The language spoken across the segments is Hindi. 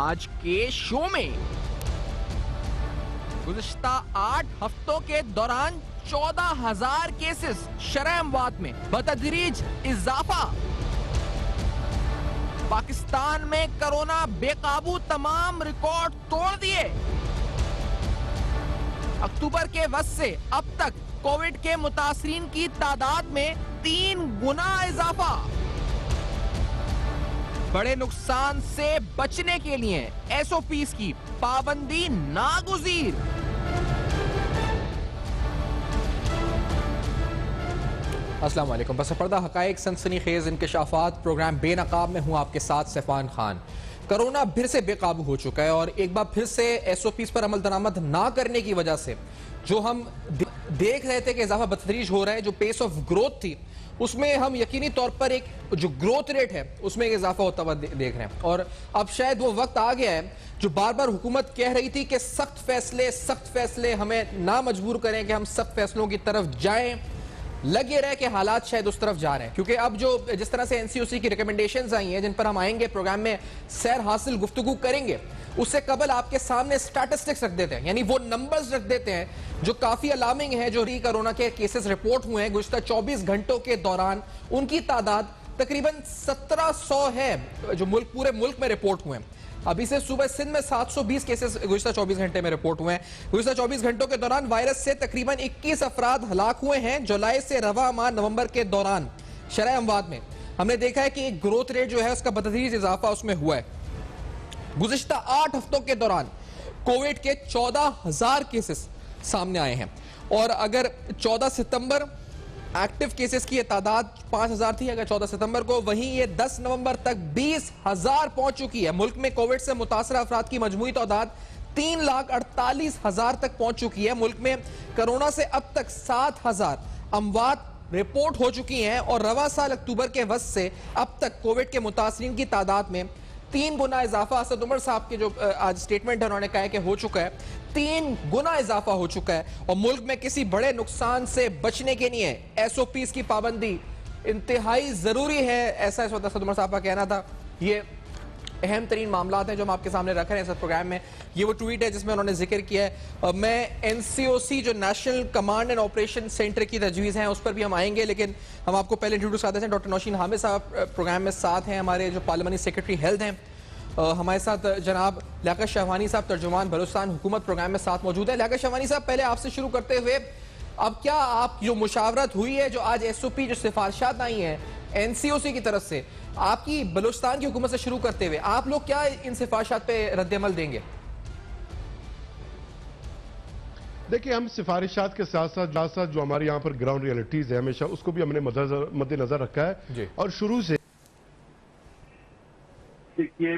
आज के शो में। गुज़िश्ता 8 हफ्तों के दौरान 14,000 केसेस शरह-ए-अमवात में बतदरीज इजाफा। पाकिस्तान में कोरोना बेकाबू तमाम रिकॉर्ड तोड़ दिए। अक्टूबर के वक्त से अब तक कोविड के मुतासरीन की तादाद में 3 गुना इजाफा। बड़े नुकसान से बचने के लिए एसओपीज की पाबंदी नागुज़ीर। अस्सलाम वालेकुम। बस पर्दा हकायक सनसनीखेज इंकशाफात प्रोग्राम बेनकाब में हूँ आपके साथ सैफान खान। कोरोना फिर से बेकाबू हो चुका है और एक बार फिर से एसओपीज पर अमल दरामद ना करने की वजह से जो हम देख रहे थे कि इजाफा बतदरीज हो रहा है, जो पेस ऑफ ग्रोथ थी उसमें हम यकीनी तौर पर एक जो ग्रोथ रेट है उसमें एक इजाफा होता हुआ देख रहे हैं। और अब शायद वो वक्त आ गया है जो बार बार हुकूमत कह रही थी कि सख्त फैसले हमें ना मजबूर करें कि हम सख्त फैसलों की तरफ जाएं। लग ये रहा है कि हालात शायद उस तरफ जा रहे हैं, क्योंकि अब जो जिस तरह से एनसीओसी की रिकमेंडेशंस आई हैं जिन पर हम आएंगे प्रोग्राम में सैर हासिल गुफ्तगू करेंगे, उससे कबल आपके सामने स्टैटिस्टिक्स रख देते हैं, यानी वो नंबर्स रख देते हैं जो काफी अलार्मिंग है। जो कोरोना के केसेस रिपोर्ट हुए हैं गुज़िश्ता 24 घंटों के दौरान, उनकी तादाद तकरीबन 1700 है जो पूरे मुल्क में रिपोर्ट हुए हैं। अभी से सुबह सिंध में 720 केसेस गुज़िश्ता 24 घंटे में रिपोर्ट हुए हैं। गुज़िश्ता 24 घंटों के दौरान वायरस से तकरीबन 21 अफराद हलाक हुए हैं। जुलाई से रवा माह नवंबर के दौरान शरह-ए-अमवात में हमने देखा है कि एक ग्रोथ रेट जो है उसका बतदरीज इजाफा उसमें हुआ है। गुज़िश्ता 8 हफ्तों के दौरान कोविड के 14,000 केसेस सामने आए हैं और अगर 14 सितंबर एक्टिव केसेस की तादाद 5,000 थी अगर 14 सितंबर को, वहीं ये 10 नवंबर तक 20,000 पहुंच चुकी है। मुल्क में कोविड से मुतासर अफराद की मजमूई तादाद 3,48,000 तक पहुंच चुकी है। मुल्क में कोरोना से अब तक 7,000 अमवात रिपोर्ट हो चुकी हैं और रवा साल अक्टूबर के वक्त से अब तक कोविड के मुतासरीन की तादाद में 3 गुना इजाफा। असद उमर साहब के जो आज स्टेटमेंट है उन्होंने कहा है कि हो चुका है, 3 गुना इजाफा हो चुका है और मुल्क में किसी बड़े नुकसान से बचने के लिए एसओपीज की पाबंदी इंतहाई जरूरी है। ऐसा इस वक्त असद उमर साहब का कहना था। ये अहम तरीन मामला हैं जो हम आपके सामने रख रहे हैं इस प्रोग्राम में। ये वो ट्वीट है जिसमें उन्होंने जिक्र किया है। मैं एनसीओसी जो national command and operation centre की तजवीज़ हैं उस पर भी हम आएंगे, लेकिन हम आपको पहले इंट्रोड्यूस करते हैं। डॉक्टर नौशीन हामिद साहब प्रोग्राम में साथ हैं, हमारे जो पार्लियामानी सेक्रेटरी हेल्थ हैं। हमारे साथ जनाब लियाकत शहवानी साहब तर्जुमान बलूचिस्तान हुकूमत प्रोग्राम में साथ मौजूद है। लियाकत शहवानी साहब, पहले आपसे शुरू करते हुए, अब क्या आप जो मुशावरत हुई है, जो आज एसओपी जो सिफारिशात आई हैं एनसीओसी की तरफ से, आपकी बलूचिस्तान की हुकूमत से शुरू करते हुए आप लोग क्या इन सिफारिशात पे रद्द-ए-अमल देंगे? देखिए, हम सिफारिशात के साथ साथ जो हमारे यहाँ पर ग्राउंड रियलिटीज है हमेशा उसको भी हमने मद्देनजर रखा है। और शुरू से देखिए,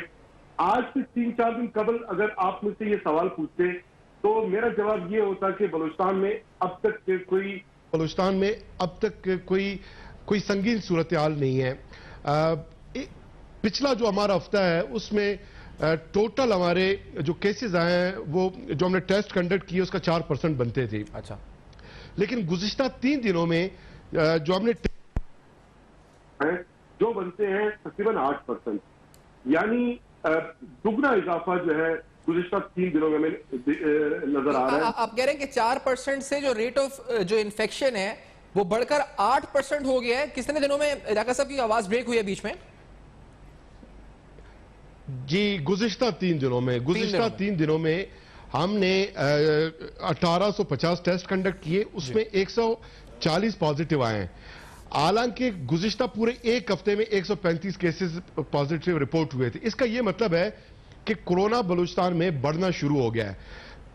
आज से 3-4 दिन कबल अगर आप मुझसे ये सवाल पूछते तो मेरा जवाब ये होता कि बलूचिस्तान में अब तक कोई संगीन सूरत हाल नहीं है। पिछला जो हमारा हफ्ता है उसमें टोटल हमारे जो केसेस आए हैं वो जो हमने टेस्ट कंडक्ट किए उसका 4% बनते थे। अच्छा, लेकिन गुज़िश्ता 3 दिनों में जो हमने जो बनते हैं तकरीबन 8%, यानी दुगना इजाफा जो है गुज़िश्ता 3 दिनों में नजर आ रहा है। आप कह रहे हैं कि 4% से जो रेट ऑफ जो इन्फेक्शन है वो बढ़कर 8% हो गया है। कितने दिनों में? लियाकत साहब की आवाज ब्रेक हुई है बीच में। जी, गुज़िश्ता 3 दिनों में हमने 1850 टेस्ट कंडक्ट किए, उसमें 140 पॉजिटिव आए हैं। हालांकि गुज़िश्ता पूरे एक हफ्ते में 135 केसेस पॉजिटिव रिपोर्ट हुए थे। इसका यह मतलब है कि कोरोना बलूचिस्तान में बढ़ना शुरू हो गया है।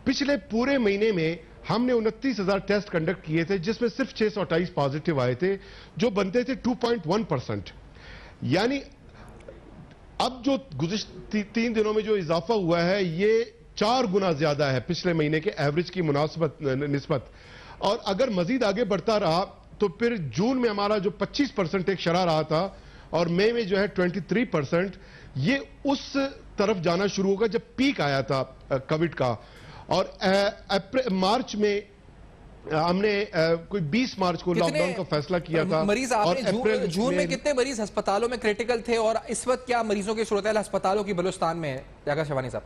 पिछले पूरे महीने में हमने 29,000 टेस्ट कंडक्ट किए थे जिसमें सिर्फ 628 पॉजिटिव आए थे, जो बनते थे 2.1%। यानी अब जो गुज़िश्ता 3 दिनों में जो इजाफा हुआ है ये 4 गुना ज्यादा है पिछले महीने के एवरेज की निस्बत। और अगर मजीद आगे बढ़ता रहा तो फिर जून में हमारा जो 25% एक शरह रहा था और मई में जो है 23%, ये उस तरफ जाना शुरू होगा जब पीक आया था कोविड का। और मार्च में हमने कोई 20 मार्च को लॉकडाउन का फैसला किया था। मरीज और आपने अप्रैल जून में कितने मरीज अस्पतालों में क्रिटिकल थे और इस वक्त क्या मरीजों की सूरत हाल अस्पतालों की बलूचिस्तान में है? जाकर शवानी साहब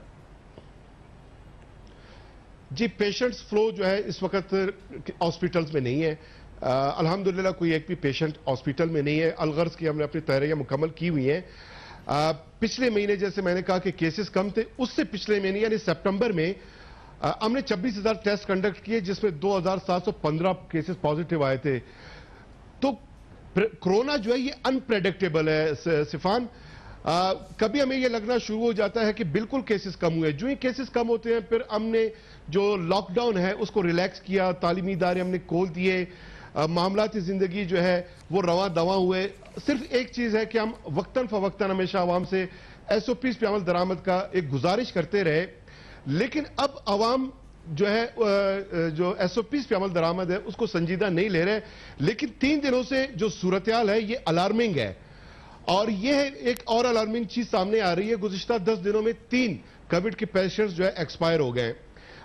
जी, पेशेंट्स फ्लो जो है इस वक्त हॉस्पिटल्स में नहीं है। अल्हम्दुलिल्लाह कोई एक भी पेशेंट हॉस्पिटल में नहीं है। अलगर्ज की हमने अपनी तैयारियां मुकम्मल की हुई हैं। पिछले महीने जैसे मैंने कहा कि केसेस कम थे, उससे पिछले महीने यानी सितंबर में हमने 26,000 टेस्ट कंडक्ट किए जिसमें 2,715 केसेस पॉजिटिव आए थे। तो कोरोना जो है ये अनप्रेडिक्टेबल है सिफान। कभी हमें ये लगना शुरू हो जाता है कि बिल्कुल केसेस कम हुए, जो ही केसेस कम होते हैं फिर हमने जो लॉकडाउन है उसको रिलैक्स किया, तालीमी इदारे हमने खोल दिए, मामलाती जिंदगी जो है वो रवा दवा हुए। सिर्फ एक चीज है कि हम वक्तन फवक्तन हमेशा आवाम से SOPs पे अमल दरामद का एक गुजारिश करते रहे, लेकिन अब आवाम जो है जो SOPs पे अमल दरामद है उसको संजीदा नहीं ले रहे। लेकिन 3 दिनों से जो सूरत-ए-हाल है ये अलार्मिंग है और यह एक और अलार्मिंग चीज सामने आ रही है। गुज़िश्ता 10 दिनों में 3 कोविड के पेशेंट्स जो है एक्सपायर हो गए।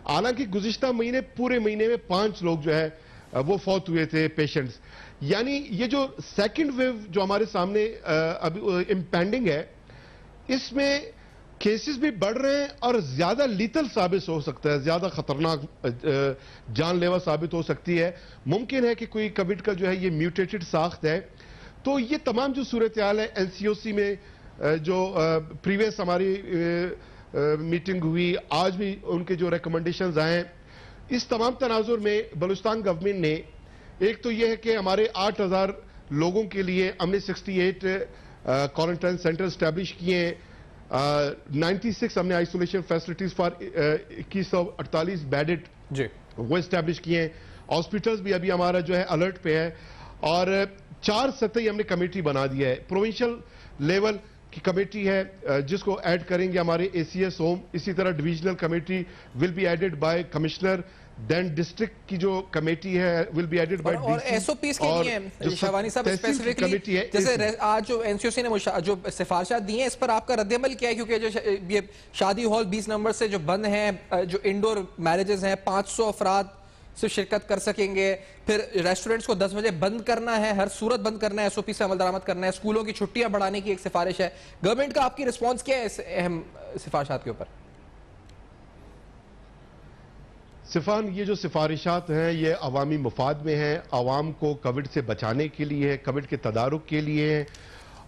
हालांकि गुज़िश्ता महीने पूरे महीने में 5 लोग जो है वो फौत हुए थे पेशेंट्स। यानी ये जो सेकंड वेव जो हमारे सामने अभी इम्पेंडिंग है इसमें केसेस भी बढ़ रहे हैं और ज्यादा लीथल साबित हो सकता है, ज्यादा खतरनाक जानलेवा साबित हो सकती है। मुमकिन है कि कोई कोविड का जो है ये म्यूटेटेड साख्त है। तो ये तमाम जो सूरत हाल है NCOC में जो प्रीवियस हमारी मीटिंग हुई, आज भी उनके जो रिकमेंडेशंस आए, इस तमाम तनाजुर में बलूचिस्तान गवर्नमेंट ने एक तो यह है कि हमारे 8,000 लोगों के लिए हमने 68 क्वारंटाइन सेंटर स्टैब्लिश किए हैं। 96 हमने आइसोलेशन फैसिलिटीज फॉर 2148 बेडेड जी वो स्टैब्लिश किए हैं। हॉस्पिटल्स भी अभी हमारा जो है अलर्ट पे है और 4 सतही हमने कमेटी बना दिया है। प्रोविंशियल लेवल की कमेटी है जिसको ऐड करेंगे हमारे ACS होम, इसी तरह divisional committee will be added by commissioner, then district की जो कमेटी है विल बी एडेड बाय और SOPs के लिए शवानी साहब स्पेसिफिकली जैसे आज जो NCOC ने जो सिफारिशात दी हैं इस पर आपका रद्दअमल क्या है? क्योंकि जो ये शादी हॉल 20 नवंबर से जो बंद हैं, जो इंडोर मैरिजेस हैं 500 अफराद सिर्फ शिरकत कर सकेंगे, फिर रेस्टोरेंट्स को 10 बजे बंद करना है, हर सूरत बंद करना है, SOP से अमल दरामद करना है, स्कूलों की छुट्टियां बढ़ाने की एक सिफारिश है। गवर्नमेंट का आपकी रिस्पॉन्स क्या है इस अहम सिफारिशात के ऊपर? सिफान, ये जो सिफारिशात हैं ये अवामी मुफाद में हैं, आवाम को कोविड से बचाने के लिए है, कोविड के तदारुक के लिए है।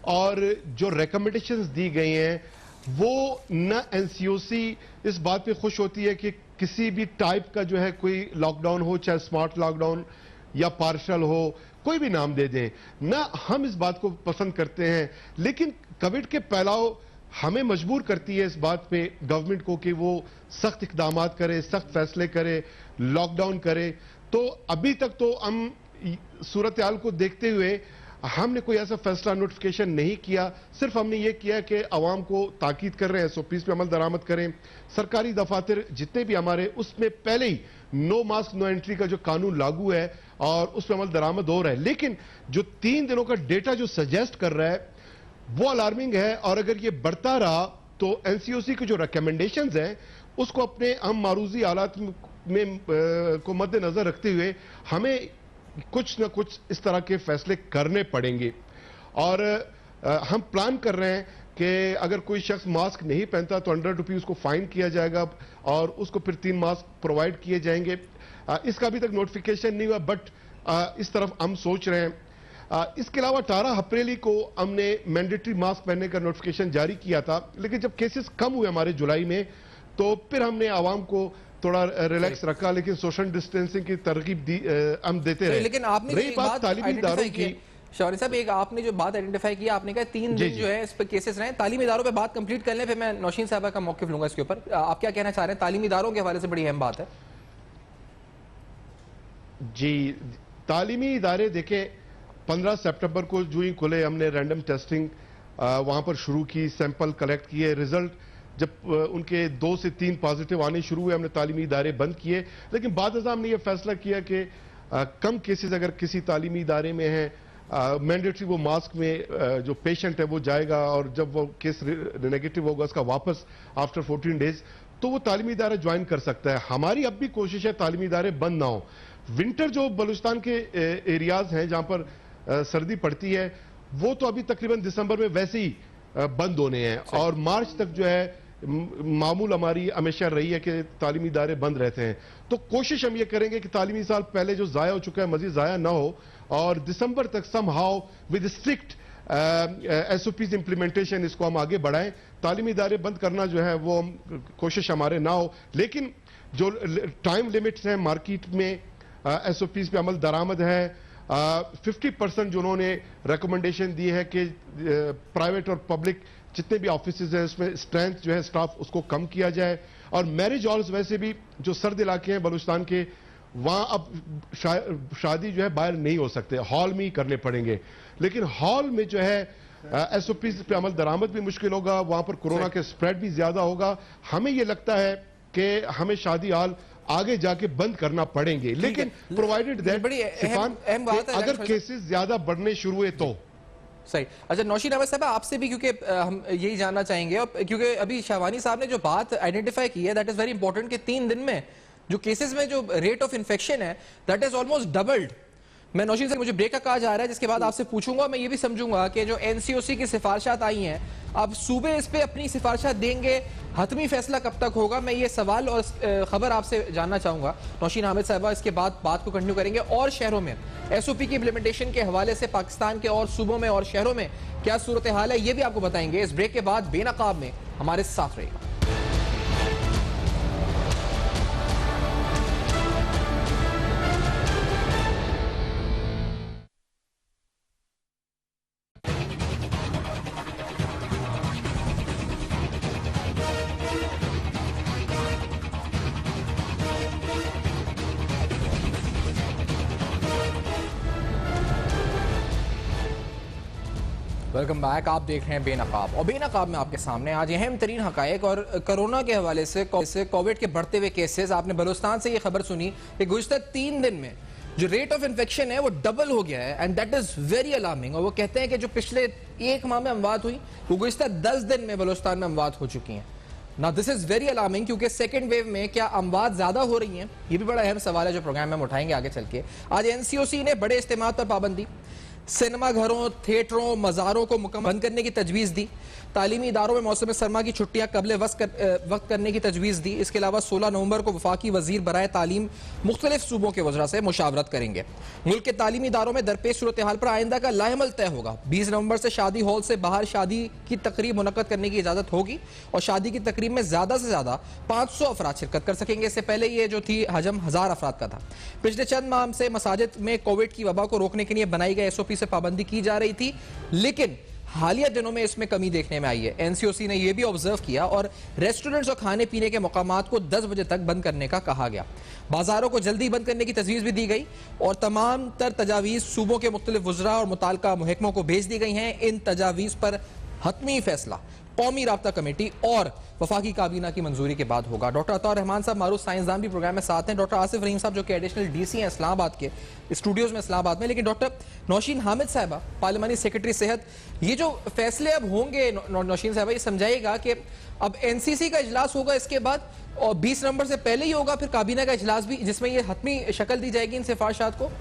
और जो रिकमेंडेशंस दी गई हैं वो न NCOC इस बात पे खुश होती है कि किसी भी टाइप का जो है कोई लॉकडाउन हो, चाहे स्मार्ट लॉकडाउन या पार्शल हो, कोई भी नाम दे दें, ना हम इस बात को पसंद करते हैं। लेकिन कोविड के फैलाव हमें मजबूर करती है इस बात पे गवर्नमेंट को कि वो सख्त इकदाम करे, सख्त फैसले करे, लॉकडाउन करे। तो अभी तक तो हम सूरत हाल को देखते हुए हमने कोई ऐसा फैसला नोटिफिकेशन नहीं किया। सिर्फ हमने ये किया कि आवाम को ताकीद कर रहे हैं SOPs पे अमल दरामद करें। सरकारी दफातर जितने भी हमारे उसमें पहले ही नो मास्क नो एंट्री का जो कानून लागू है और उस पर अमल दरामद हो रहा है। लेकिन जो 3 दिनों का डेटा जो सजेस्ट कर रहा है वो अलार्मिंग है और अगर ये बढ़ता रहा तो NCOC की जो रिकमेंडेशंस हैं उसको अपने हम मारूजी हालात में को मद्देनजर रखते हुए हमें कुछ न कुछ इस तरह के फैसले करने पड़ेंगे। और हम प्लान कर रहे हैं कि अगर कोई शख्स मास्क नहीं पहनता तो ₹100 उसको फाइन किया जाएगा और उसको फिर 3 मास्क प्रोवाइड किए जाएंगे। इसका अभी तक नोटिफिकेशन नहीं हुआ बट इस तरफ हम सोच रहे हैं। इसके अलावा 18 अप्रैल को हमने मैंडेटरी मास्क पहनने का नोटिफिकेशन जारी किया था, लेकिन जब केसेस कम हुए हमारे जुलाई में तो फिर हमने आवाम को थोड़ा रिलैक्स रखा, लेकिन सोशल डिस्टेंसिंग की तरकीब हम देते रहे। लेकिन आपने रही बात तालीमी इदारों की, शौरी साहब एक आपने जो बात आइडेंटिफाई किया, आपने कहा 3 दिन जो है इस पर केसेस रहे। तालीमी इदारों पे बात कंप्लीट कर लें फिर मैं नौशीन साहब का मौक़िफ़ लूंगा इसके ऊपर। आप क्या कहना चाह रहे हैं? तालीमी इदारों के हवाले से बड़ी अहम बात है। जी, तालीमी इदारे देखें 15 सितंबर को जो ही खुले हमने रैंडम टेस्टिंग वहां पर शुरू की, सैंपल कलेक्ट किए। रिजल्ट जब उनके 2 से 3 पॉजिटिव आने शुरू हुए हमने तालीमी इदारे बंद किए। लेकिन बाद हमने ये फैसला किया कि कम केसेस अगर किसी तालीमी इदारे में है मैंडेटरी वो मास्क में जो पेशेंट है वो जाएगा और जब वो केस नेगेटिव होगा उसका वापस आफ्टर 14 डेज तो वो तालीमी इदारा ज्वाइन कर सकता है। हमारी अब भी कोशिश है तालीमी इदारे बंद ना हो। विंटर जो बलूचिस्तान के एरियाज हैं जहां पर सर्दी पड़ती है, वो तो अभी तकरीबन दिसंबर में वैसे ही बंद होने हैं, और मार्च तक जो है मामूल हमारी हमेशा रही है कि तालीमी इदारे बंद रहते हैं। तो कोशिश हम ये करेंगे कि तालीमी साल पहले जो जाया हो चुका है मजीद जाया ना हो, और दिसंबर तक somehow with strict SOPs implementation इसको हम आगे बढ़ाएं। तालीमी इदारे बंद करना जो है वो कोशिश हमारे ना हो, लेकिन जो टाइम लिमिट्स हैं मार्केट में SOPs पे अमल दरामद है। 50% जो उन्होंने रिकमेंडेशन दी है कि प्राइवेट और पब्लिक जितने भी ऑफिसेज हैं उसमें स्ट्रेंथ जो है स्टाफ उसको कम किया जाए। और मैरिज हॉल्स वैसे भी जो सर्द इलाके हैं बलूचिस्तान के, वहां अब शादी जो है बाहर नहीं हो सकते, हॉल में ही करने पड़ेंगे। लेकिन हॉल में जो है SOPs पे अमल दरामद भी मुश्किल होगा, वहां पर कोरोना के स्प्रेड भी ज्यादा होगा। हमें यह लगता है कि हमें शादी हॉल आगे जाके बंद करना पड़ेंगे, लेकिन प्रोवाइडेड दैट अगर केसेस ज्यादा बढ़ने शुरू हुए तो। सही। अच्छा नौशीन अहमद साहब, आपसे भी क्योंकि हम यही जानना चाहेंगे, और क्योंकि अभी शहवानी साहब ने जो बात आइडेंटिफाई की है दैट इज वेरी इंपॉर्टेंट कि 3 दिन में जो केसेस में जो रेट ऑफ इन्फेक्शन है दैट इज ऑलमोस्ट डबल्ड। मैं नौशीन से मुझे ब्रेक का कहा जा रहा है, जिसके बाद आपसे पूछूंगा। मैं ये भी समझूंगा कि जो NCOC की सिफारिशात आई हैं, अब सूबे इस पे अपनी सिफारिशात देंगे, हतमी फैसला कब तक होगा, मैं ये सवाल और खबर आपसे जानना चाहूंगा नौशीन अहमद साहबा। इसके बाद बात को कंटिन्यू करेंगे। और शहरों में SOP की इम्प्लीमेंटेशन के हवाले से पाकिस्तान के और सूबों में और शहरों में क्या सूरत हाल है, ये भी आपको बताएंगे। इस ब्रेक के बाद बेनकाब में हमारे साथ रहेगा। Welcome back. आप देख रहे हैं बेनकाब, और बेनकाब में आपके सामने आज अहम तरीन हकायक और कोरोना के हवाले से कोविड के बढ़ते हुए केसेस। आपने बलूचिस्तान से ये खबर सुनी कि गुज़िश्ता 3 दिन में जो रेट ऑफ इन्फेक्शन है वो डबल हो गया है, and that is very alarming. और वो कहते हैं कि जो पिछले 1 माह में अमवात हुई वो गुज़िश्ता 10 दिन में बलूचिस्तान में अमवात हो चुकी हैं। ना दिस इज वेरी अलार्मिंग, क्योंकि सेकेंड वेव में क्या अमवात ज्यादा हो रही हैं, ये भी बड़ा अहम सवाल है जो प्रोग्राम में हम उठाएंगे आगे चल के। आज NCOC ने बड़े इस्तेमाल पर पाबंदी, सिनेमा घरों, थिएटरों, मज़ारों को मुकम्मल बंद करने की तजवीज़ दी, तालीमी इदारों में मौसम सरमा की छुट्टियां कबले वक्त करने की तजवीज़ दी। इसके अलावा 16 नवंबर को वफाकी वजीर बराए तालीम मुख्तलिफ सूबों के वज़रा से मुशावरत करेंगे। मुल्क के तालीमी इदारों में दरपेश सूरत हाल पर आइंदा का लाएमल तय होगा। 20 नवंबर से शादी हॉल से बाहर शादी की तकरीब मुनक्कद करने की इजाज़त होगी, और शादी की तकरीब में ज़्यादा से ज़्यादा 500 अफराद शिरकत कर सकेंगे। इससे पहले ये जो थी हजम 1000 अफराद का था। पिछले चंद माह से मसाजिद में कोविड की वबा को रोकने के लिए बनाई गई SOP से पाबंदी की जा रही थी, लेकिन हालिया दिनों में इसमें कमी देखने में आई है। NCOC ने यह भी ऑब्जर्व किया और रेस्टोरेंट्स और खाने पीने के मकामात को 10 बजे तक बंद करने का कहा गया। बाजारों को जल्दी बंद करने की तजवीज़ भी दी गई, और तमाम तर तजावीज़ सूबों के मुख्तलिफ वज़रा और मुताल्लिका महकमों को भेज दी गई हैं। इन तजावीज़ पर हतमी फैसला कौमी राब्ता कमेटी और वफाकी काबीना की मंजूरी के बाद होगा। डॉक्टर अता रहमान साहब मारूफ साइंसदान भी प्रोग्राम में साथ हैं, डॉक्टर आसिफ रहीम साहब जो कि एडिशनल DC हैं इस्लामाबाद के स्टूडियोज में इस्लामाबाद में, लेकिन डॉक्टर नौशीन हामिद साहबा पार्लिमानी सेक्रेटरी सेहत, ये जो फैसले अब होंगे नौशीन साहबा, ये समझाइएगा कि अब NCC का इजलास होगा इसके बाद, और 20 नवंबर से पहले ही होगा फिर काबीना का इजलास भी, जिसमें ये हतमी शक्ल दी जाएगी इन सिफारिशात को।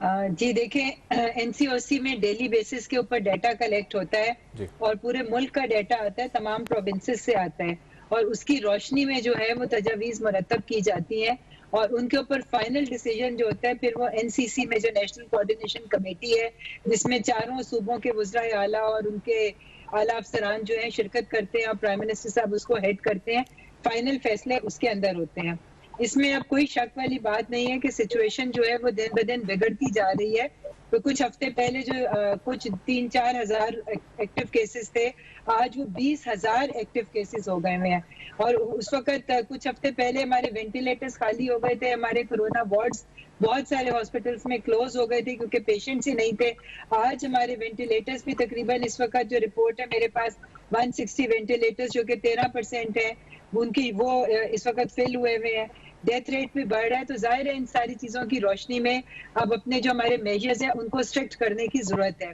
जी देखें, NCOC में डेली बेसिस के ऊपर डाटा कलेक्ट होता है और पूरे मुल्क का डाटा आता है, तमाम प्रोविंसेस से आता है, और उसकी रोशनी में जो है वो तजावीज़ मुरतब की जाती हैं, और उनके ऊपर फाइनल डिसीजन जो होता है फिर वो NCC में जो नेशनल कोऑर्डिनेशन कमेटी है, जिसमें चारों सूबों के वज़राए आला और उनके आला अफसरान जो है शिरकत करते हैं, और प्राइम मिनिस्टर साहब उसको हेड करते हैं। फाइनल फैसले उसके अंदर होते हैं। इसमें अब कोई शक वाली बात नहीं है कि सिचुएशन जो है वो दिन ब दिन बिगड़ती जा रही है। तो कुछ हफ्ते पहले जो कुछ 3-4 हज़ार एक्टिव केसेस थे, आज वो 20,000 एक्टिव केसेस हो गए हैं। और उस वक्त कुछ हफ्ते पहले हमारे वेंटिलेटर्स खाली हो गए थे, हमारे कोरोना वार्ड्स बहुत सारे हॉस्पिटल्स में क्लोज हो गए थे क्योंकि पेशेंट्स ही नहीं थे। आज हमारे वेंटिलेटर्स भी तकरीबन, इस वक्त जो रिपोर्ट है मेरे पास 160 वेंटिलेटर्स जो कि 13% है उनकी, वो इस वक्त फिल हुए हुए हैं। डेथ रेट भी बढ़ रहा है। तो जाहिर है इन सारी चीज़ों की रोशनी में अब अपने जो हमारे मेजर्स हैं उनको स्ट्रिक्ट करने की ज़रूरत है।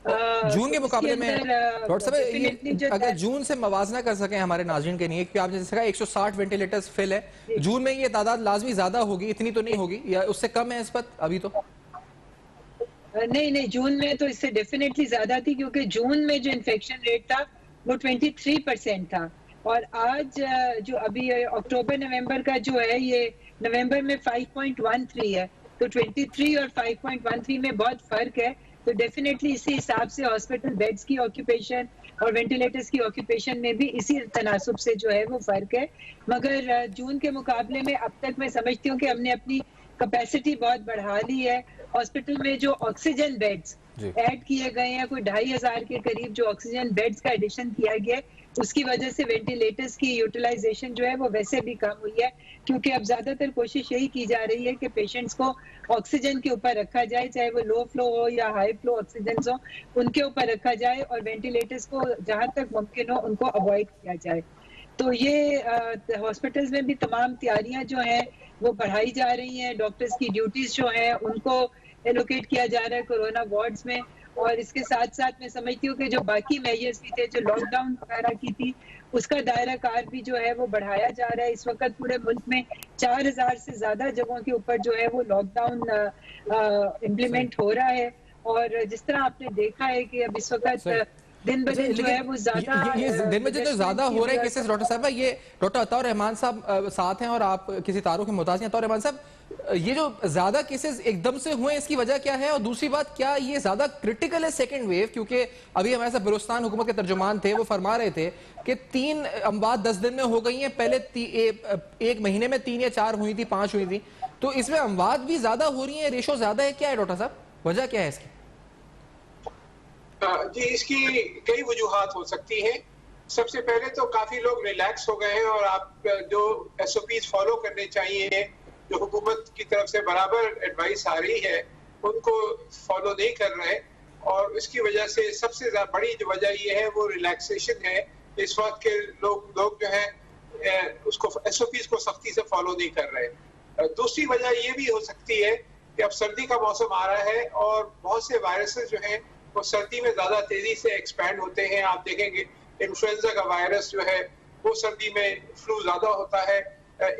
जून के मुकाबले में डॉक्टर साहब ये अगर जून से मवाजना कर सकें हमारे नाज़रीन के लिए कि आपने जैसे कहा 160 वेंटिलेटर्स फिल है, जून में ये तादाद लाजमी ज्यादा होगी, इतनी तो नहीं होगी या उससे कम है इस वक्त अभी तो? नहीं, जून में तो इससे डेफिनेटली ज्यादा थी, क्योंकि जून में जो इन्फेक्शन रेट था वो 23% था, और आज जो अभी अक्टूबर नवंबर का जो है, ये नवंबर में 5.13 है, तो 23 और 5.13 में बहुत फर्क है। तो डेफिनेटली इसी हिसाब से हॉस्पिटल बेड्स की ऑक्यूपेशन और वेंटिलेटर्स की ऑक्यूपेशन में भी इसी तनासुब से जो है वो फर्क है। मगर जून के मुकाबले में अब तक मैं समझती हूँ कि हमने अपनी कैपेसिटी बहुत बढ़ा ली है। हॉस्पिटल में जो ऑक्सीजन बेड्स ऐड किए गए हैं, कोई 2500 के करीब जो ऑक्सीजन बेड्स का एडिशन किया गया है, उसकी वजह से वेंटिलेटर्स की यूटिलाइजेशन जो है वो वैसे भी कम हुई है, क्योंकि अब ज्यादातर कोशिश यही की जा रही है कि पेशेंट्स को ऑक्सीजन के ऊपर रखा जाए, चाहे वो लो फ्लो हो या हाई फ्लो ऑक्सीजन हो, उनके ऊपर रखा जाए और वेंटिलेटर्स को जहां तक मुमकिन हो उनको अवॉइड किया जाए। तो ये हॉस्पिटल्स में भी तमाम तैयारियां जो हैं वो बढ़ाई जा रही हैं। डॉक्टर्स की ड्यूटीज जो हैं उनको एलोकेट किया जा रहा है कोरोना वार्ड्स में, और इसके साथ साथ मैं समझती हूँ कि जो बाकी मेजर्स भी थे, जो लॉकडाउन वगैरह की थी, उसका दायरा कार भी जो है वो बढ़ाया जा रहा है। इस वक्त पूरे मुल्क में 4000 से ज्यादा जगहों के ऊपर जो है वो लॉकडाउन इम्प्लीमेंट हो रहा है। और जिस तरह आपने देखा है कि अब इस वक्त दिन ब दिन जो है वो ज्यादा ये दिन में जो ज्यादा हो रहे हैं केसेस, डॉक्टर साहब, ये डॉक्टर अताउर रहमान साहब साथ हैं और आप किसी तारों के मुताज़ हैं। अताउर रहमान साहब, ये जो ज्यादा केसेस एकदम से हुए इसकी वजह क्या है, और दूसरी बात, क्या ये ज्यादा क्रिटिकल है सेकंड वेव? क्योंकि अभी हमारे साथ बलूचिस्तान हुकूमत के तर्जुमान थे, वो फरमा रहे थे कि 3 अमवात 10 दिन में हो गई हैं, पहले एक महीने में 3 या 4 हुई थी, 5 हुई थी, तो इसमें अमवात भी ज्यादा हो रही है, रेशो ज्यादा है। क्या है डॉक्टर साहब, वजह क्या है इसकी? जी, इसकी कई वजूहात हो सकती हैं। सबसे पहले तो काफी लोग रिलैक्स हो गए हैं और आप जो SOPs फॉलो करने चाहिए, जो हुकूमत की तरफ से बराबर एडवाइस आ रही है, उनको फॉलो नहीं कर रहे, और इसकी वजह से सबसे बड़ी जो वजह ये है वो रिलैक्सेशन है। इस वक्त के लोग जो है उसको SOPs को सख्ती से फॉलो नहीं कर रहे। दूसरी वजह ये भी हो सकती है कि अब सर्दी का मौसम आ रहा है और बहुत से वायरसेस जो हैं वो सर्दी में ज्यादा तेजी से एक्सपैंड होते हैं। आप देखेंगे इन्फ्लुएंजा का वायरस जो है वो सर्दी में फ्लू ज्यादा होता है।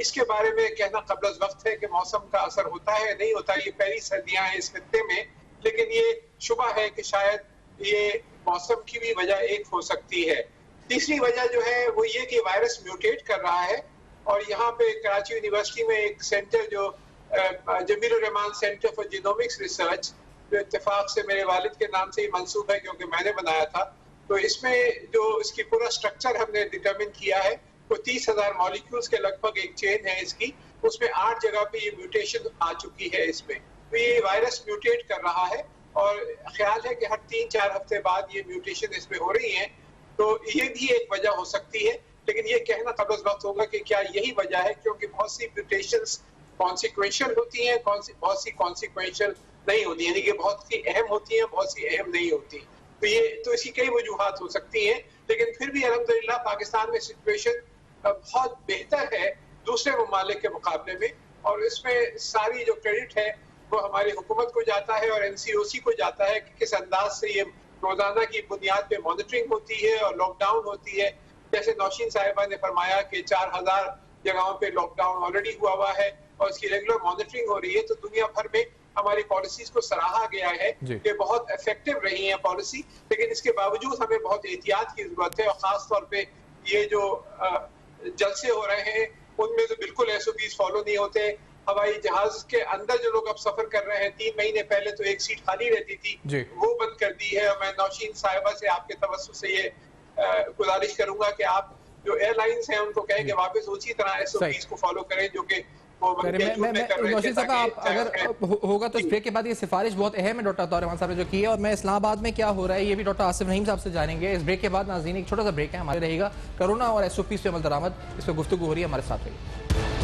इसके बारे में कहना कबल वक्त है कि मौसम का असर होता है नहीं होता, ये पहली सर्दियां हैं इस खत्ते में, लेकिन ये शुबा है कि शायद ये मौसम की भी वजह एक हो सकती है। तीसरी वजह जो है वो ये कि वायरस म्यूटेट कर रहा है, और यहाँ पे कराची यूनिवर्सिटी में एक सेंटर जो Jamilur Rahman centre for genomics research, जो इत्तेफाक से मेरे वालिद के नाम से ही मंसूब है क्योंकि मैंने बनाया था, तो इसमें जो इसकी पूरा स्ट्रक्चर हमने डिटरमिन किया है वो 30,000 मॉलिक्यूल्स के लगभग एक चेन है इसकी, उसमें 8 जगह पे ये म्यूटेशन आ चुकी है इसमें। तो ये वायरस म्यूटेट कर रहा है और ख्याल है कि हर 3-4 हफ्ते बाद ये म्यूटेशन इसमें हो रही है, तो ये भी एक वजह हो सकती है। लेकिन ये कहना कबल वक्त होगा कि क्या यही वजह है, क्योंकि बहुत सी म्यूटेशंस कॉन्सिक्वेंशियल होती हैं, बहुत सी कॉन्सिक्वेंशियल नहीं होती, यानी कि बहुत सी अहम होती हैं, बहुत सी अहम नहीं होती। तो इसकी कई वजूहात हो सकती हैं, लेकिन फिर भी अल्हम्दुलिल्लाह पाकिस्तान में सिचुएशन बहुत बेहतर है दूसरे ममालिक के मुकाबले में, और इसमें सारी जो क्रेडिट है वो हमारी हुकूमत को जाता है और NCOC को जाता है कि किस अंदाज से ये रोजाना की बुनियाद पे मॉनिटरिंग होती है और लॉकडाउन होती है। जैसे नौशीन साहिबा ने फरमाया कि 4000 जगहों पे लॉकडाउन ऑलरेडी हुआ है और इसकी रेगुलर मॉनिटरिंग हो रही है, तो दुनिया भर में हमारी पॉलिसीज को सराहा गया है कि बहुत इफेक्टिव रही है पॉलिसी, लेकिन इसके बावजूद हमें बहुत एहतियात की जरूरत है। और खास तौर पे ये जो जलसे हो रहे हैं उनमें तो बिल्कुल SOPs फॉलो नहीं होते। हवाई जहाज के अंदर जो लोग अब सफर कर रहे हैं, 3 महीने पहले तो एक सीट खाली रहती थी, वो बंद कर दी है। और मैं नौशीन साहिबा से आपके तवज्जुह से ये गुजारिश करूंगा कि आप जो एयरलाइंस हैं उनको कहें कि वापस उसी तरह SOPs को फॉलो करें जो कि नौशीन साहब, आप अगर होगा तो इस ब्रेक के बाद ये सिफारिश बहुत अहम है डॉक्टर अताउर रहमान साहब ने जो की है, और मैं इस्लामाबाद में क्या हो रहा है ये भी डॉक्टर आसिफ रहीम साहब से जानेंगे। इस ब्रेक के बाद नाज़रीन एक छोटा सा ब्रेक है हमारे रहेगा, कोरोना और SOPs पे अमल दरामद, इस पर गुफ्तगू हो रही है, हमारे साथ रहिए।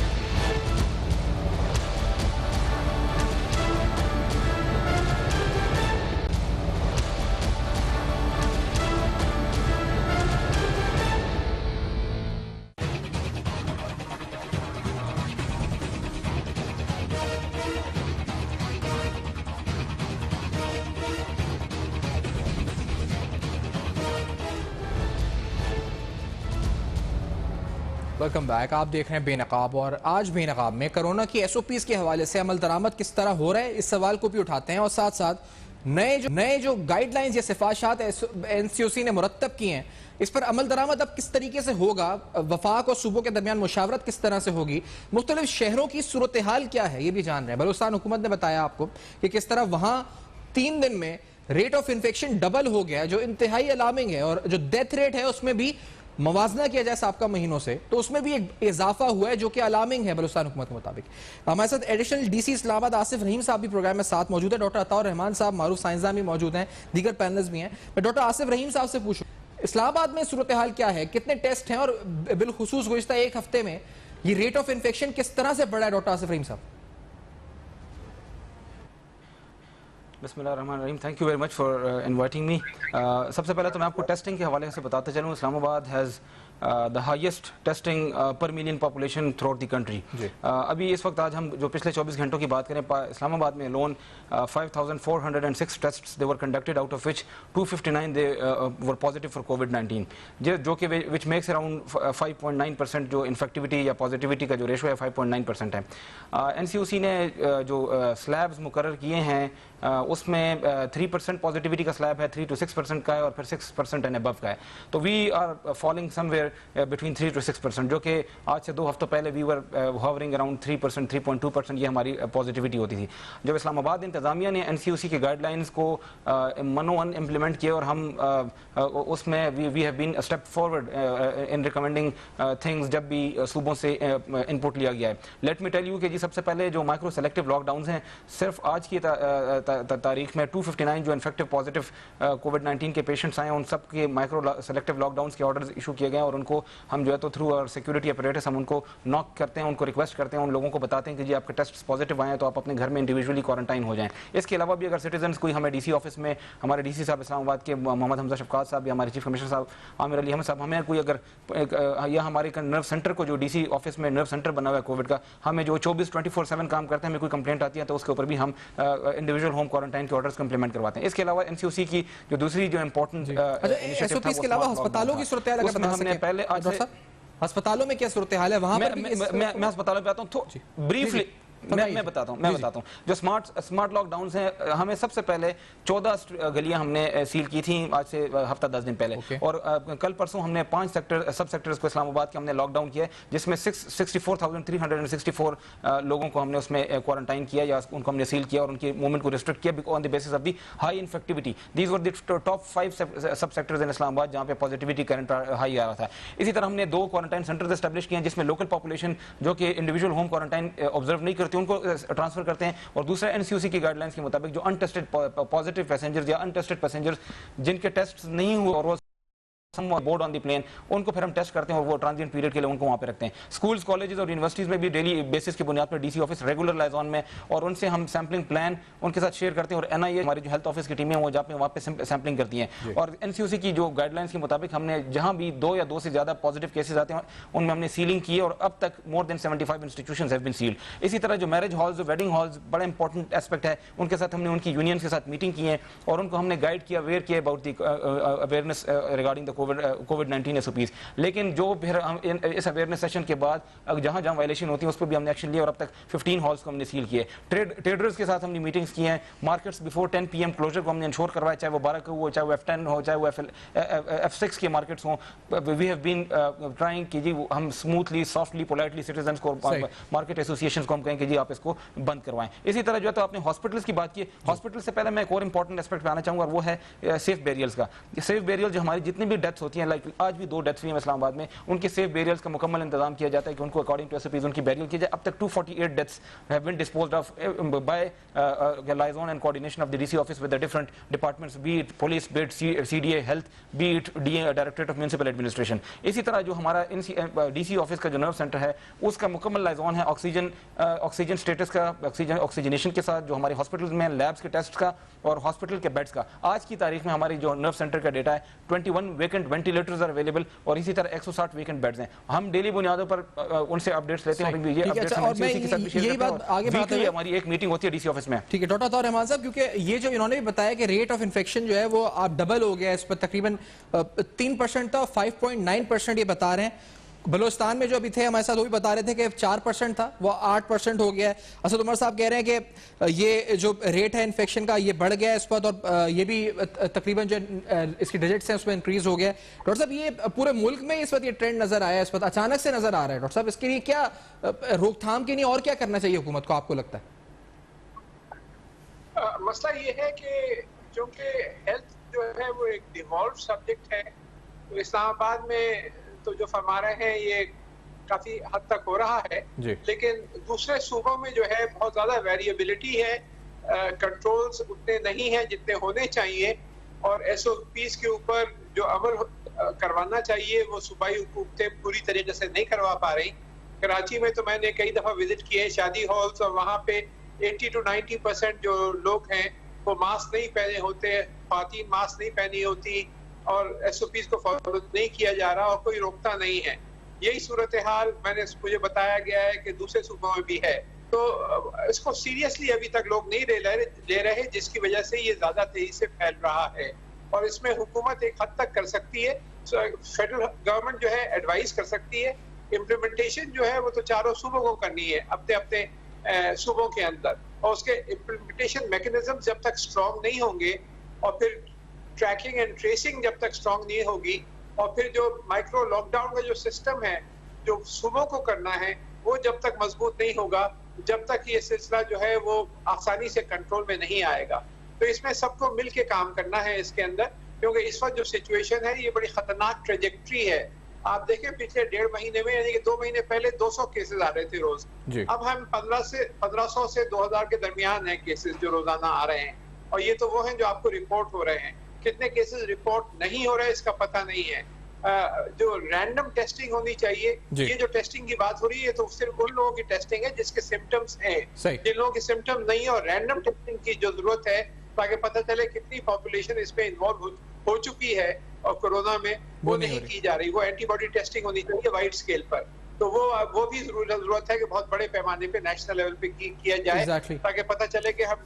Welcome back. आप देख रहे हैं बेनकाब, और आज बेनकाब में कोरोना की एसओपीज के हवाले से अमल दरामद किस तरह हो रहा है, इस सवाल को भी उठाते हैं और साथ साथ नए जो गाइडलाइंस या सिफारिशात एनसीओसी ने मुरतब किए हैं, इस पर अमल दरामद अब किस तरीके से होगा, वफाक और सूबों के दरमियान मुशावरत किस तरह से होगी, मुख्तलिफ शहरों की सूरत हाल क्या है, ये भी जान रहे हैं। बलूचिस्तान हुकूमत ने बताया आपको कि किस तरह वहां 3 दिन में रेट ऑफ इन्फेक्शन डबल हो गया, जो इंतहाई अलार्मिंग है, और जो डेथ रेट है उसमें भी मवाजना किया जाए साबका महीनों से तो उसमें भी एक इजाफा हुआ है, जो कि अलार्मिंग है बलूचिस्तान हुकूमत के मुताबिक। हमारे साथ एडिशनल डीसी इस्लामाबाद आसिफ रहीम साहब भी प्रोग्राम में साथ मौजूद है, डॉक्टर अताउर रहमान साहब मारूफ साइंसदान भी मौजूद हैं, दीगर पैनल्स भी हैं। मैं डॉक्टर आसिफ रहीम साहब से पूछूं, इस्लामाबाद में सूरत हाल क्या है, कितने टेस्ट हैं, और बिलखुसूस गुज़िश्ता एक हफ्ते में ये रेट ऑफ इन्फेक्शन किस तरह से बढ़ा है? डॉक्टर आसिफ रहीम साहब। बिस्मिल्लाहिर्रहमानिर्रहीम, thank you very much for inviting me. सबसे पहले तो मैं आपको टेस्टिंग के हवाले से बताते चलूँ, Islamabad has the highest testing per million population throughout the country. अभी इस वक्त आज हम जो पिछले 24 घंटों की बात करें, इस्लामाबाद में alone 5406 tests they were conducted, out of which 259 they were positive for कोविड-19, जो कि विच मेक्स अराउंड 5.9% जो इन्फेक्टिविटी या पॉजिटिविटी का जो रेशो है 5.9% है। एनसीओसी ने जो स्लैब्स मुकर्रर किए हैं उसमें 3% पॉजिटिविटी का स्लैब है, 3 to 6% का है, और फिर 6% एंड अबव का है। तो we are falling somewhere between 3 to 6%, जो कि आज से 2 हफ्तों पहले वी वर हॉवरिंग अराउंड 3%, 3.2% ये हमारी पॉजिटिविटी होती थी। जब इस्लामाबाद इंतजामिया ने एनसीओसी की गाइडलाइंस को मनोवन इम्प्लीमेंट किया, और हम उसमें we have been step forward in recommending things जब भी सूबों से इनपुट लिया गया है। लेट मी टेल यू कि जी सबसे पहले जो माइक्रो सेलेक्टिव लॉकडाउन हैं, सिर्फ आज की तारीख में 259 जो इन्फेक्टिव पॉजिटिव कोविड-19 के पेशेंट्स आए हैं, उन सब के माइक्रो सेलेक्टिव लॉकडाउन के ऑर्डर्स इशू किए गए हैं, और उनको हम जो है तो थ्रू और सिक्योरिटी अपरेटस हम उनको नॉक करते हैं, उनको रिक्वेस्ट करते हैं, उन लोगों को बताते हैं कि जी आपके टेस्ट पॉजिटिव आए हैं तो आप अपने घर में इंडिविजुअली क्वारंटाइन हो जाएं। इसके अलावा भी अगर सिटीजन कोई हमें डीसी ऑफिस में, हमारे डीसी साहब इस्लामाबाद के मोहम्मद हमजा शफकात साहब या हमारे चीफ कमिश्नर साहब आमिर अली अहमद साहब, हमें कोई अगर या हमारे नर्व सेंटर को जो डीसी ऑफिस में नर्व सेंटर बना हुआ है कोविड का, हमें जो 24/7 काम करते हैं, हमें कोई कंप्लेंट आती है तो उसके ऊपर भी हम इंडिविजुअल होम क्वारंटाइन के ऑर्डर्स इंप्लीमेंट करवाते हैं। इसके अलावा एनसीओसी की जो दूसरी जो इंपॉर्टेंट इनिशिएटिव था, इसके अलावा अस्पतालों की सूरत हाल अगर बता सकें पहले, अस्पतालों में क्या सूरत हाल है वहां पर? मैं अस्पतालों पे आता हूँ ब्रीफली, मैं बताता हूँ। जो स्मार्ट लॉकडाउन हैं, हमें सबसे पहले 14 गलियां हमने सील की थी आज से हफ्ता 10 दिन पहले, और कल परसों हमने 5 सब सेक्टर्स को इस्लामाबाद के हमने लॉकडाउन किया, जिसमें 64,364 लोगों को हमने उसमें क्वारंटाइन किया या उनको हमने सील किया और उनकी मूवमेंट को रिस्ट्रिक्ट किया on the basis of the high infectivity. These were the top 5 सब सेक्टर्स इन इस्लामाबाद जहाँ पे पॉजिटिविटी करंट हाई आ रहा था। इसी तरह हमने 2 क्वारंटाइन सेंटर्स एस्टेब्लिश किए हैं, जिसमें लोकल पॉपुलेशन जो कि इंडिविजुअल होम क्वारंटाइन ऑब्जर्व नहीं करती उनको ट्रांसफर करते हैं, और दूसरा एनसीओसी की गाइडलाइंस के मुताबिक जो अनटेस्टेड पॉजिटिव पैसेंजर्स या अनटेस्टेड पैसेंजर्स जिनके टेस्ट नहीं हुए और वो बोर्ड ऑन द प्लेन, उनको फिर हम टेस्ट करते हैं और वो ट्रांजिएंट पीरियड के लिए उनको वहां पे रखते हैं। स्कूल्स, कॉलेजेस और यूनिवर्सिटीज में भी डेली बेसिस की बुनियाद पर डीसी ऑफिस रेगुलर लाइजॉन में, और उनसे हम सैम्पलिंग प्लान उनके साथ शेयर करते हैं, और एनआईए हमारी जो हेल्थ ऑफिस की टीमें वो जाते हैं वहाँ पे सैम्पलिंग करती हैं, और एनसीओसी की जो गाइडलाइंस के मुताबिक हमने जहां भी 2 या 2 से ज्यादा पॉजिटिव केसेस आते हैं उनमें हमने सीलिंग की, और अब तक more than 75 institutions have been sealed. इसी तरह जो मैरिज हॉल्स, जो वेडिंग हॉल्स बड़ा इंपॉर्टेंट एस्पेक्ट है, उनके साथ हमने उनकी यूनियंस के साथ मीटिंग की है और उनको हमने गाइड किया, अवेयर किया about the awareness regarding the covid SOPs। लेकिन जो फिर हम इस अवेयरनेस सेशन के बाद जहां जहां वायलेशन होती है उस पर भी हमने एक्शन लिया, और अब तक 15 हॉल्स को हमने सील किए। ट्रेडर्स के साथ हमने मीटिंग्स की हैं, मार्केट्स बिफोर 10 PM क्लोजर को हमने इंश्योर करवाया, चाहे वो 12 को हो, चाहे वो F10 हो, चाहे वो F6 के मार्केट्स हों। वी हैव बीन ट्राइंग कि जी हम स्मूथली, सॉफ्टली, पोलाइटली सिटीजंस को, मार्केट एसोसिएशंस को हम कहें कि जी आप इसको बंद करवाएं। इसी तरह जो है तो आपने हॉस्पिटल्स की बात की, हॉस्पिटल से पहले मैं एक और इंपॉर्टेंट एस्पेक्ट पे आना चाहूंगा, और वो है सेफ बेरियल्स का। सेफ बेरियल जो हमारी जितनी भी डेथ्स होती हैं, लाइक आज भी 2 डेथ्स हुई हैं इस्लामाबाद में, उनके सेफ बेरियल्स का मुकम्मल इंतजाम किया जाता है कि उनको अकॉर्डिंग टू एसओपीज उनकी बेरियल की जाए। अब तक 248 deaths have been disposed of by liaison and coordination of the DC office with the different departments, be it police, be it CDA health, be it DA directorate of municipal administration. इसी तरह जो हमारा डीसी ऑफिस का जो नर्व सेंटर है उसका मुकम्मल लाइजॉन है ऑक्सीजन स्टेटस का, ऑक्सीजनेशन के साथ, जो हमारे हॉस्पिटल्स में लैब्स के टेस्ट का और हॉस्पिटल के बेड्स का। आज की तारीख में हमारी जो नर्व सेंटर का डेटा है 21 वेकेंट वेंटिलेटर्स आर अवेलेबल, और इसी तरह 160 वेकेंट बेड्स हैं। हम डेली बुनियादों पर उनसे अपडेट्स लेते हैं, और ये अपडेट्स हम एनसीओसी के साथ भी शेयर करते हैं। आगे बात है, हमारी एक मीटिंग होती है डीसी ऑफिस में। ठीक है डॉक्टर अताउर रहमान साहब, क्योंकि ये जो इन्होंने भी बताया कि रेट ऑफ इन्फेक्शन जो है वो आप डबल हो गया है, इस पर तकरीबन 3% था, 5.9% ये बता रहे हैं। बलोचिस्तान में जो अभी थे हमारे साथ वो भी बता रहे थे कि 4% था, वो 8% हो गया है। असद उमर साहब कह रहे हैं कि ये जो रेट है इन्फेक्शन का ये बढ़ गया है इस वक्त, और ये भी तकरीबन जो इसकी डिजिट्स हैं उसमें इंक्रीज हो गया है। डॉक्टर साहब, ये पूरे मुल्क में इस वक्त ये ट्रेंड नजर आया है, इस वक्त अचानक से नजर आ रहा है। डॉक्टर साहब, इसके लिए क्या रोकथाम के लिए और क्या करना चाहिए हुकूमत को, आपको लगता है? मसला ये है कि चूंकि हेल्थ जो है वो एक डिवॉल्व सब्जेक्ट है, तो इस्लामाबाद में तो जो फरमा रहे हैं ये काफी हद तक हो रहा है, लेकिन दूसरे सूबों में जो है बहुत ज्यादा वेरिएबिलिटी है, कंट्रोल्स उतने नहीं हैं जितने होने चाहिए, और SOPs के ऊपर जो अमल करवाना चाहिए वो सूबाई हुकूमतें पूरी तरीके से नहीं करवा पा रही। कराची में तो मैंने कई दफा विजिट किए शादी हॉल्स, और वहाँ पे 80 to 90% जो लोग हैं वो मास्क नहीं पहने होते, ख़वातीन मास्क नहीं पहनी होती, और SOPs को फॉलो नहीं किया जा रहा और कोई रोकता नहीं है। यही सूरत हाल मुझे बताया गया है कि दूसरे सूबों में भी है। तो इसको सीरियसली अभी तक लोग नहीं ले रहे, जिसकी वजह से ये ज्यादा तेजी से फैल रहा है, और इसमें हुकूमत एक हद तक कर सकती है। फेडरल गवर्नमेंट जो है एडवाइस कर सकती है, इम्प्लीमेंटेशन जो है वो तो चारों सूबों को करनी है अपने अपने सूबों के अंदर, और उसके इम्प्लीमेंटेशन मैकेनिज्म जब तक स्ट्रॉन्ग नहीं होंगे, और फिर ट्रैकिंग एंड ट्रेसिंग जब तक स्ट्रॉन्ग नहीं होगी, और फिर जो माइक्रो लॉकडाउन का जो सिस्टम है जो सूबों को करना है वो जब तक मजबूत नहीं होगा, जब तक ये सिलसिला जो है वो आसानी से कंट्रोल में नहीं आएगा। तो इसमें सबको मिल के काम करना है इसके अंदर, क्योंकि इस वक्त जो सिचुएशन है ये बड़ी खतरनाक ट्रेजेक्ट्री है। आप देखें पिछले 1.5 महीने में, यानी कि 2 महीने पहले 200 केसेस आ रहे थे रोज, अब हम 1500 से 2000 के दरमियान है केसेस जो रोजाना आ रहे हैं, और ये तो वो हैं जो आपको रिपोर्ट हो रहे हैं। कितने केसेस रिपोर्ट नहीं हो रहे इसका पता नहीं है। जो रैंडम टेस्टिंग होनी चाहिए, ये जो टेस्टिंग की बात हो रही है तो सिर्फ उन लोगों की टेस्टिंग है जिसके सिम्टम्स हैं, जिन लोगों के सिम्टम नहीं है, और रैंडम टेस्टिंग की जो जरूरत है ताकि पता चले कितनी पॉपुलेशन इसमें इन्वॉल्व हो चुकी है और कोरोना में, वो नहीं की जा रही। वो एंटीबॉडी टेस्टिंग होनी चाहिए वाइड स्केल पर, तो वो भी जरूरत है कि बहुत बड़े पैमाने पे नेशनल लेवल पे किया जाए, ताकि पता चले कि हम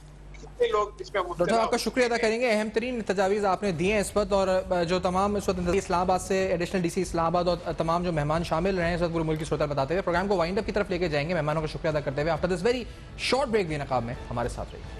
लोग इसमें। डॉक्टर आपका शुक्रिया अदा करेंगे, अहम तरीन तजावीज़ आपने दिए हैं इस वक्त, और जो तमाम इस वक्त इस्लामाबाद से एडिशनल DC इस्लामाबाद और तमाम जो मेहमान शामिल रहे हैं इस वक्त पूरे मुल्क की सूरत बताते हुए प्रोग्राम को वाइंड अप की तरफ लेके जाएंगे। मेहमानों का शुक्रिया अदा करते हुए after this very short break बेनकाब में हमारे साथ रहिए।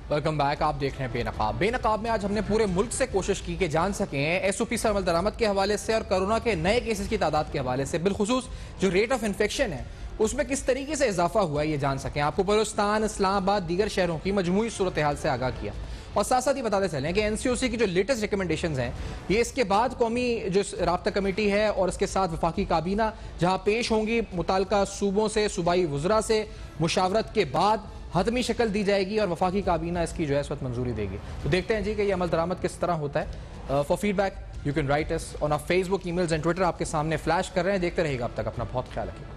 वेलकम बैक, आप देख रहे हैं बेनकाब। बेनकाब में आज हमने पूरे मुल्क से कोशिश की कि जान सकें SOP से अमल दरामद के हवाले से और कोरोना के नए केसेस की तादाद के हवाले से, बिलखुसूस जो रेट ऑफ इन्फेक्शन है उसमें किस तरीके से इजाफा हुआ है ये जान सकें। आपको बलूचिस्तान, इस्लामाबाद, दीगर शहरों की मजमूई सूरत हाल से आगाह किया, और साथ साथ ही बताते चलें कि NCOC की जो लेटेस्ट रिकमेंडेशंस हैं ये इसके बाद कौमी जो राब्ता कमेटी है और इसके साथ वफाकी काबीना जहाँ पेश होंगी, मुताल्लिका सूबों से, सूबाई वज़रा से मुशावरत के बाद हतमी शक्ल दी जाएगी और वफाकी काबीना इसकी जो है इस वक्त मंजूरी देगी। तो देखते हैं जी कि ये अमल दरामद किस तरह होता है। For feedback you can write us on our Facebook, emails and Twitter आपके सामने फ्लैश कर रहे हैं। देखते रहिएगा, अब तक अपना बहुत ख्याल रखिएगा।